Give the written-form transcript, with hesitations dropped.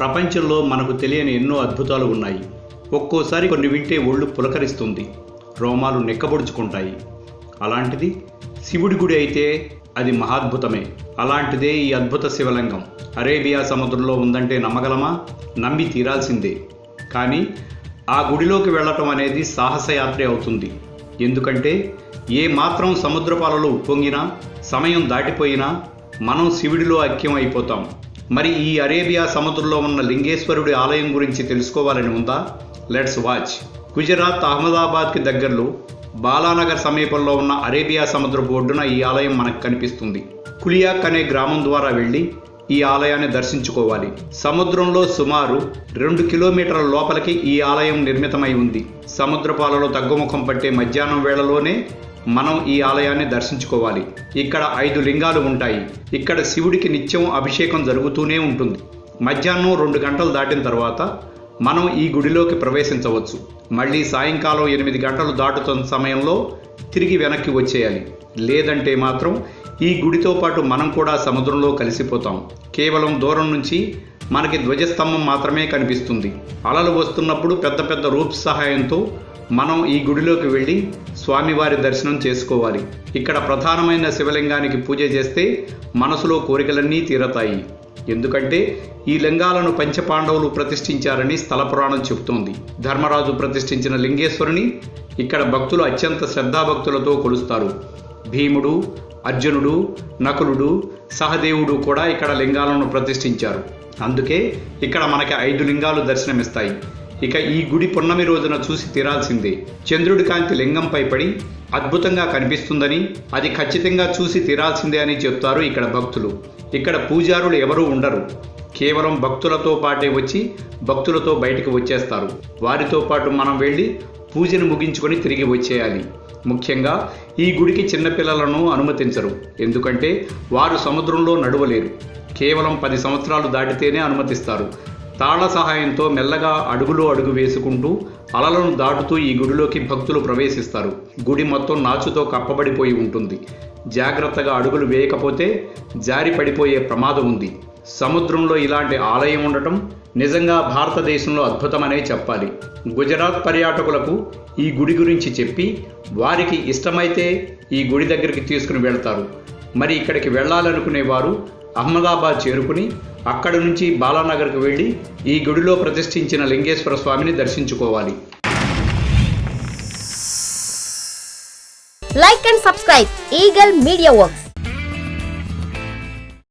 ప్రపంచంలో మనకు తెలియని ఎన్నో అద్భుతాలు ఉన్నాయి. ఒక్కోసారి కొన్ని వింటే ఒళ్ళు పులకరిస్తుంది, రోమాలు నెక్కబొడుచుకుంటాయి. అలాంటిది శివుడి గుడి అయితే అది మహాద్భుతమే. అలాంటిదే ఈ అద్భుత శివలింగం. అరేబియా సముద్రంలో ఉందంటే నమ్మగలమా? నమ్మి తీరాల్సిందే. కానీ ఆ గుడిలోకి వెళ్ళటం అనేది సాహసయాత్రే అవుతుంది. ఎందుకంటే ఏ మాత్రం సముద్రపాలలో ఉప్పొంగినా, సమయం దాటిపోయినా మనం శివుడిలో ఐక్యం అయిపోతాం. మరి ఈ అరేబియా సముద్రంలో ఉన్న లింగేశ్వరుడి ఆలయం గురించి తెలుసుకోవాలని ఉందా? Let's watch. గుజరాత్ అహ్మదాబాద్కి దగ్గరలో బాలానగర్ సమీపంలో ఉన్న అరేబియా సముద్రపు ఒడ్డున ఈ ఆలయం మనకు కనిపిస్తుంది. కులియాక్ అనే గ్రామం ద్వారా వెళ్ళి ఈ ఆలయాన్ని దర్శించుకోవాలి. సముద్రంలో సుమారు 2 కిలోమీటర్ల లోపలికి ఈ ఆలయం నిర్మితమై ఉంది. సముద్రపాలలో తగ్గుముఖం పట్టే మధ్యాహ్నం వేళలోనే మనం ఈ ఆలయాన్ని దర్శించుకోవాలి. ఇక్కడ 5 లింగాలు ఉంటాయి. ఇక్కడ శివుడికి నిత్యం అభిషేకం జరుగుతూనే ఉంటుంది. మధ్యాహ్నం 2 గంటలు దాటిన తర్వాత మనం ఈ గుడిలోకి ప్రవేశించవచ్చు. మళ్ళీ సాయంకాలం 8 గంటలు దాటుతున్న సమయంలో తిరిగి వెనక్కి వచ్చేయాలి. లేదంటే మాత్రం ఈ గుడితో పాటు మనం కూడా సముద్రంలో కలిసిపోతాం. కేవలం దూరం నుంచి మనకి ధ్వజస్తంభం మాత్రమే కనిపిస్తుంది. అలలు వస్తున్నప్పుడు పెద్ద పెద్ద రూప్స్ సహాయంతో మనం ఈ గుడిలోకి వెళ్ళి స్వామివారి దర్శనం చేసుకోవాలి. ఇక్కడ ప్రధానమైన శివలింగానికి పూజ చేస్తే మనసులో కోరికలన్నీ తీరతాయి. ఎందుకంటే ఈ లింగాలను పంచపాండవులు ప్రతిష్ఠించారని స్థల పురాణం చెబుతోంది. ధర్మరాజు ప్రతిష్ఠించిన లింగేశ్వరుని ఇక్కడ భక్తులు అత్యంత శ్రద్ధాభక్తులతో కొలుస్తారు. భీముడు, అర్జునుడు, నకులుడు, సహదేవుడు కూడా ఇక్కడ లింగాలను ప్రతిష్ఠించారు. అందుకే ఇక్కడ మనకి 5 లింగాలు దర్శనమిస్తాయి. ఇక ఈ గుడి పున్నమి రోజున చూసి తీరాల్సిందే. చంద్రుడి కాంతి లింగంపై పడి అద్భుతంగా కనిపిస్తుందని, అది ఖచ్చితంగా చూసి తీరాల్సిందే అని చెప్తారు ఇక్కడ భక్తులు. ఇక్కడ పూజారులు ఎవరూ ఉండరు. కేవలం భక్తులతో పాటే వచ్చి భక్తులతో బయటికి వచ్చేస్తారు. వారితో పాటు మనం వెళ్ళి పూజను ముగించుకొని తిరిగి వచ్చేయాలి. ముఖ్యంగా ఈ గుడికి చిన్నపిల్లలను అనుమతించరు. ఎందుకంటే వారు సముద్రంలో నడవలేరు. కేవలం 10 సంవత్సరాలు దాటితేనే అనుమతిస్తారు. తాళ్ల సహాయంతో మెల్లగా అడుగులో అడుగు వేసుకుంటూ అలలను దాటుతూ ఈ గుడిలోకి భక్తులు ప్రవేశిస్తారు. గుడి మొత్తం నాచుతో కప్పబడిపోయి ఉంటుంది. జాగ్రత్తగా అడుగులు వేయకపోతే జారి పడిపోయే ప్రమాదం ఉంది. సముద్రంలో ఇలాంటి ఆలయం ఉండటం నిజంగా భారతదేశంలో అద్భుతమనే చెప్పాలి. గుజరాత్ పర్యాటకులకు ఈ గుడి గురించి చెప్పి వారికి ఇష్టమైతే ఈ గుడి దగ్గరికి తీసుకుని వెళ్తారు. మరి ఇక్కడికి వెళ్ళాలనుకునే వారు అహ్మదాబాద్ చేరుకుని అక్కడి నుంచి బాలానగర్కు వెళ్ళి ఈ గుడిలో ప్రతిష్ఠించిన లింగేశ్వర స్వామిని దర్శించుకోవాలి. Like and subscribe Eagle Media Works.